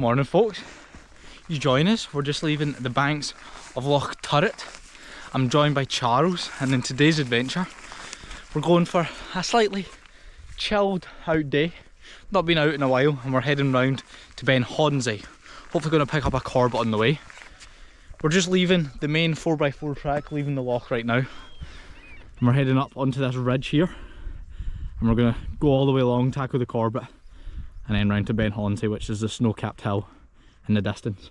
Morning folks, you join us. We're just leaving the banks of Loch Turret. I'm joined by Charles, and in today's adventure we're going for a slightly chilled out day. Not been out in a while, and we're heading round to Ben Hornsey. Hopefully going to pick up a Corbett on the way. We're just leaving the main 4x4 track, leaving the loch right now, and we're heading up onto this ridge here, and we're going to go all the way along, tackle the Corbett, and then round to Ben Hornsey, which is the snow-capped hill in the distance.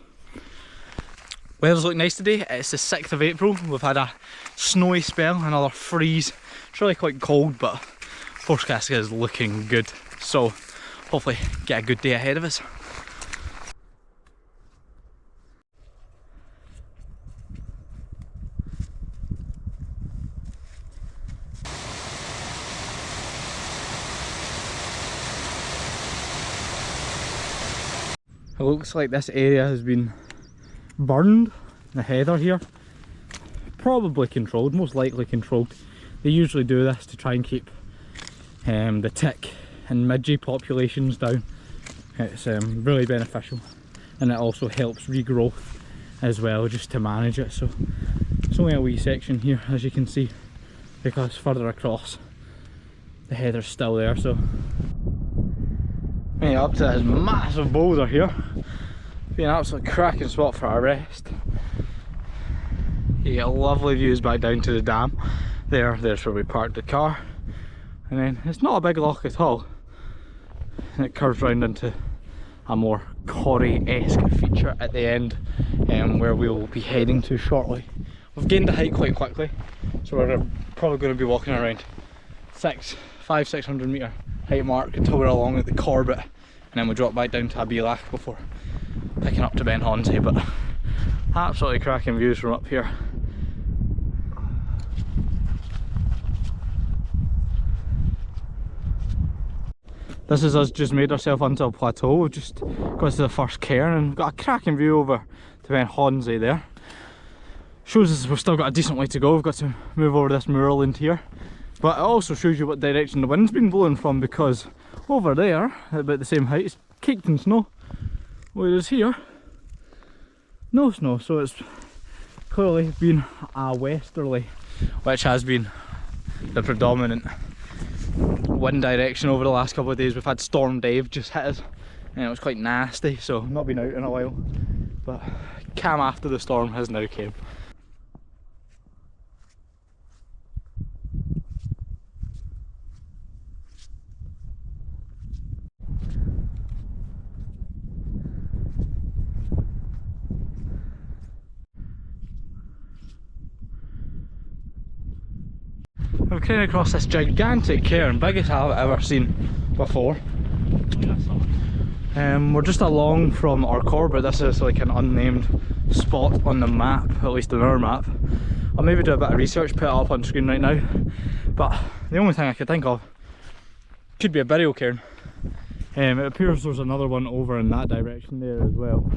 Weather's looking nice today. It's the 6th of April. We've had a snowy spell, another freeze. It's really quite cold, but forecast is looking good. So hopefully get a good day ahead of us. It looks like this area has been burned, the heather here. Probably controlled, most likely controlled. They usually do this to try and keep the tick and midgie populations down. It's really beneficial, and it also helps regrowth as well, just to manage it. So it's only a wee section here, as you can see, because further across the heather's still there. So up to this massive boulder here. Be an absolute cracking spot for a rest. You get lovely views back down to the dam. There's where we parked the car. And then it's not a big loch at all. And it curves round into a more corrie-esque feature at the end, where we will be heading to shortly. We've gained the height quite quickly, so we're probably going to be walking around 500-600 metre height mark until we're along at the Corbett, and then we'll drop back down to Abilach before picking up to Ben Hornsey. But absolutely cracking views from up here. This is us just made ourselves onto a plateau. We've just got to the first cairn and got a cracking view over to Ben Hornsey there. Shows us we've still got a decent way to go. We've got to move over this moorland here. But it also shows you what direction the wind's been blowing from, because over there, at about the same height, it's caked in snow. Whereas here, no snow, so it's clearly been a westerly, which has been the predominant wind direction over the last couple of days. We've had Storm Dave just hit us, and it was quite nasty, so I've not been out in a while. But calm after the storm has now came. We've came across this gigantic cairn, biggest I've ever seen before. We're just along from our Corbett. This is like an unnamed spot on the map, at least on our map. I'll maybe do a bit of research, put it up on screen right now. But the only thing I could think of could be a burial cairn. It appears there's another one over in that direction there as well.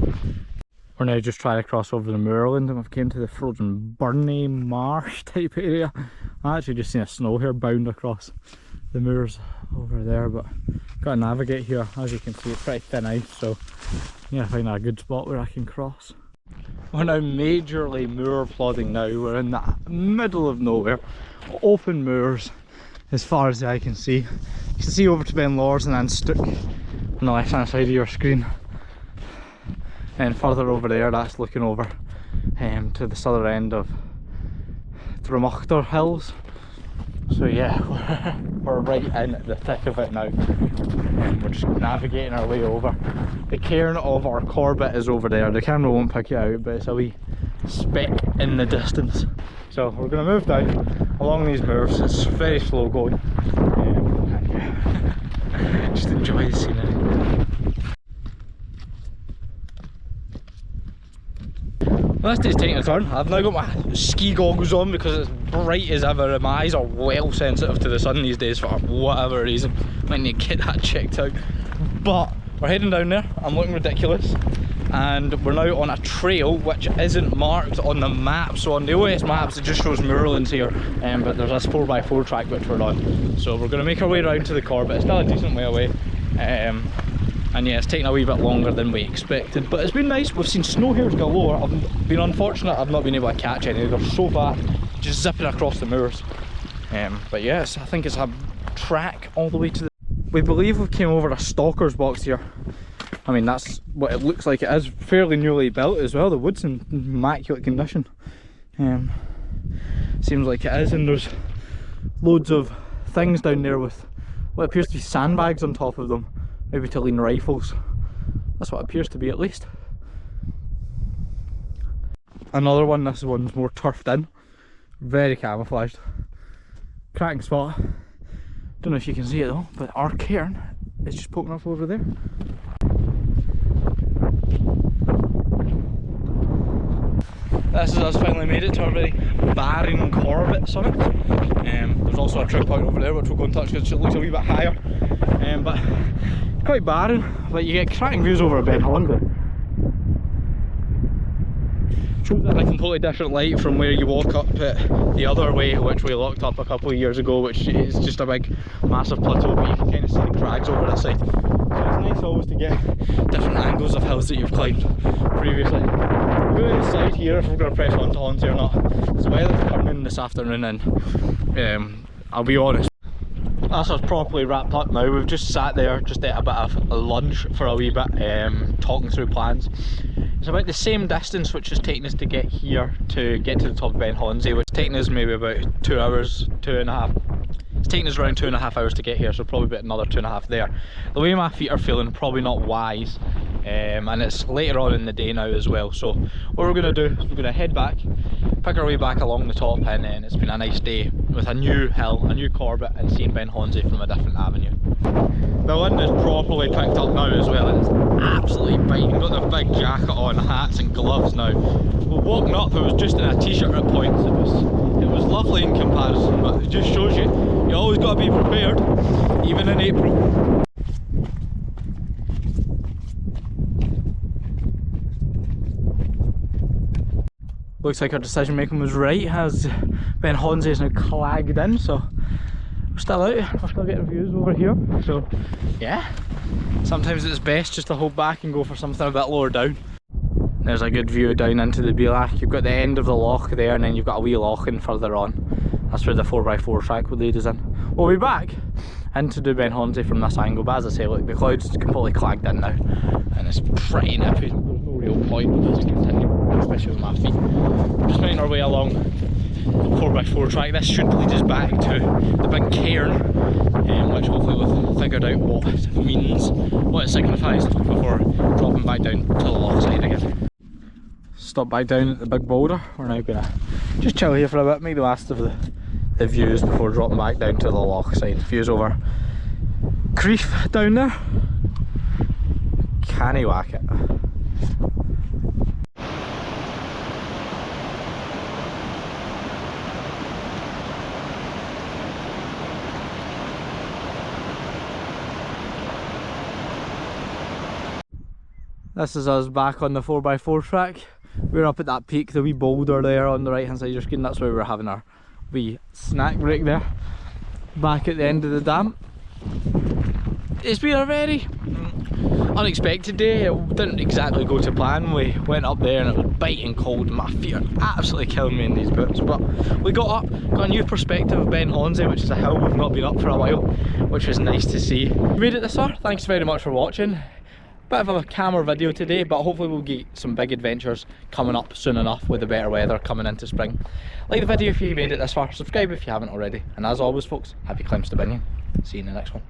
We're now just trying to cross over the moorland, and we've came to the frozen Burney Marsh type area. I actually just seen a snow hare bound across the moors over there, but got to navigate here. As you can see, it's pretty thin ice, so yeah, find a good spot where I can cross. We're now majorly moor plodding now. We're in the middle of nowhere, open moors as far as the eye can see. You can see over to Ben Lors and Stook on the left hand side of your screen. And further over there, that's looking over to the southern end of the Loch Turret hills. So yeah, we're right in the thick of it now, and we're just navigating our way over. The cairn of our Corbett is over there. The camera won't pick it out, but it's a wee speck in the distance. So we're going to move down along these moors. It's very slow going, and yeah, just enjoy the scenery. Well, this day's taking a turn. I've now got my ski goggles on because it's bright as ever, and my eyes are well sensitive to the sun these days for whatever reason. Might need to get that checked out. But we're heading down there. I'm looking ridiculous, and we're now on a trail which isn't marked on the map. So on the OS maps it just shows moorlands here, but there's this 4x4 track which we're on. So we're going to make our way around to the Corbett. It's still a decent way away. And yeah, it's taken a wee bit longer than we expected, but it's been nice. We've seen snow hares galore. I've been unfortunate I've not been able to catch any. They're so fat, just zipping across the moors. But yes, I think it's a track all the way to the... We believe we came over a stalker's box here. I mean, that's what it looks like. It is fairly newly built as well. The wood's in immaculate condition. Seems like it is, and there's loads of things down there with what appears to be sandbags on top of them. Maybe to lean rifles. That's what it appears to be, at least. Another one, this one's more turfed in. Very camouflaged. Cracking spot. Don't know if you can see it though, but our cairn is just poking up over there. This is us finally made it to our very barren Corbett summit. There's also a trip point over there which we'll go and touch because it looks a wee bit higher. But quite barren, but you get cracking views over Ben Hornsey. Shows it in a completely different light from where you walk up it the other way, which we locked up a couple of years ago, which is just a big massive plateau, but you can kind of see the crags over this side. So it's nice always to get different angles of hills that you've climbed previously. We're going to decide here if we're going to press on to Hornsey or not. The weather's turning this afternoon and I'll be honest, that's us properly wrapped up now. We've just sat there, just ate a bit of lunch for a wee bit, talking through plans. It's about the same distance which has taken us to get here to get to the top of Ben Hornsey, which has taken us maybe about 2 hours, 2.5. It's taken us around 2.5 hours to get here, so probably about another 2.5 there. The way my feet are feeling, probably not wise, and it's later on in the day now as well. So what we're going to do is we're going to head back, pick our way back along the top, and then it's been a nice day with a new hill, a new Corbett, and seeing Ben Hornsey from a different avenue. The wind is properly picked up now as well, and it's absolutely biting. Got the big jacket on, hats and gloves now. We're walking up, it was just in a t-shirt at points. It was lovely in comparison, but it just shows you always got to be prepared, even in April. Looks like our decision making was right, as Ben Hornsey is now clagged in, so we're still out, we're still getting views over here. So yeah, sometimes it's best just to hold back and go for something a bit lower down. There's a good view down into the Bealach. You've got the end of the loch there, and then you've got a wee loch in further on. That's where the 4x4 track will lead us in. We'll be back into do Ben Hornsey from this angle, but as I say, look, the clouds completely clagged in now, and it's pretty nippy. There's no real point of us continuing, especially with my feet. Just making our way along the 4x4 track. This should lead us back to the big cairn, which hopefully we've figured out what it means, what it signifies, before dropping back down to the loch side again. Stop back down at the big boulder. We're now gonna just chill here for a bit, make the last of the views before dropping back down to the loch side. Views over Creef down there. Canny whack it. This is us back on the 4x4 track. We're up at that peak, the wee boulder there on the right hand side of your screen. That's where we're having our wee snack break there. Back at the end of the dam. It's been a very unexpected day. It didn't exactly go to plan. We went up there and it was biting cold. My feet are absolutely killing me in these boots. But we got up, got a new perspective of Ben Hornsey, which is a hill we've not been up for a while, which was nice to see. If you made it this far, thanks very much for watching. Bit of a camera video today, but hopefully we'll get some big adventures coming up soon enough with the better weather coming into spring. Like the video if you made it this far, subscribe if you haven't already, and as always folks, happy climbs to Binion. See you in the next one.